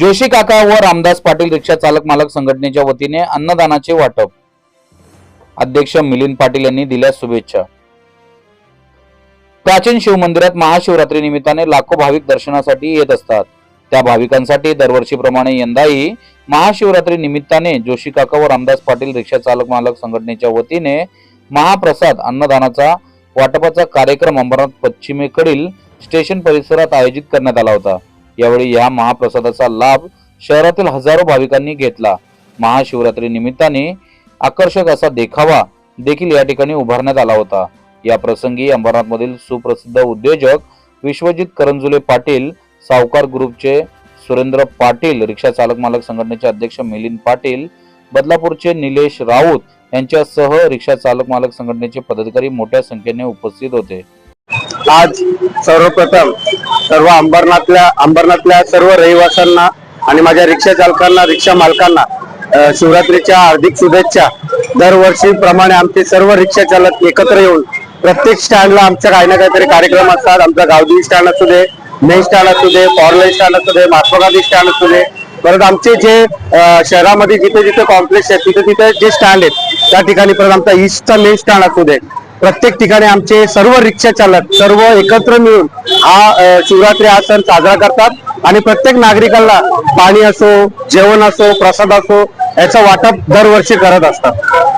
जोशी काका व रामदास पाटील रिक्षा चालक मालक संघटनेच्या वतीने अन्नदानाचे वाटप। अध्यक्ष मिलिंद पाटील यांनी दिल्या शुभेच्छा। प्राचीन शिवमंदिरात महाशिवरात्री निमित्ताने लाखो भाविक दर्शनासाठी येत असतात। त्या भाविकांसाठी दरवर्षीप्रमाणे यंदाही महाशिवरात्री निमित्ताने जोशी काका व रामदास पाटील रिक्षा चालक मालक संघटनेच्या वतीने महाप्रसाद अन्नदानाचा वाटपाचा कार्यक्रम अंबरनाथ पश्चिमेकडील स्टेशन परिसरात आयोजित करण्यात आला होता। यावेळी या महाप्रसादाचा लाभ शहरातील हजारो भाविकांनी घेतला। महाशिवरात्री निमित्ताने आकर्षक असा देखावा देखील या ठिकाणी उभारण्यात आला होता। या प्रसंगी अंबरनाथ मधील सुप्रसिद्ध उद्योजक विश्वजित करंजुले पाटील, सावकार ग्रुपचे सुरेंद्र पाटील, रिक्षा चालक मालक संघटनेचे अध्यक्ष मिलिंद पाटील, बदलापूरचे निलेश राऊत यांच्यासह रिक्षा चालक मालक संघटनेचे पदाधिकारी मोठ्या संख्येने उपस्थित होते। आज सर्वप्रथम सर्व अंबरनाथल्या सर्व रहिवाशांना आणि माझ्या रिक्षा चालकांना, रिक्षा मालकांना शिवरात्रीच्या हार्दिक शुभेच्छा। दरवर्षीप्रमाणे आमचे सर्व रिक्षा चालक एकत्र येऊन प्रत्येक स्टँडला आमच्या काही ना काहीतरी कार्यक्रम असतात। आमचा गावदेवी स्टँड असू दे, मेन स्टँड असू दे, पॉवरलाईन स्टँड असू दे, महात्मा गांधी स्टँड असू दे, परत आमचे जे शहरामध्ये जिथे जिथे कॉम्प्लेक्स आहेत तिथे तिथे जे स्टँड आहेत त्या ठिकाणी, परत आमचा ईस्टचा मेन स्टँड असू दे, प्रत्येक ठिकाणी आमचे सर्व रिक्षा चालक सर्व एकत्र मिळून हा शिवरात्री हा सण साजरा करतात आणि प्रत्येक नागरिकांना पाणी असो, जेवण असो, प्रसाद असो याचं वाटप दरवर्षी करत असतात।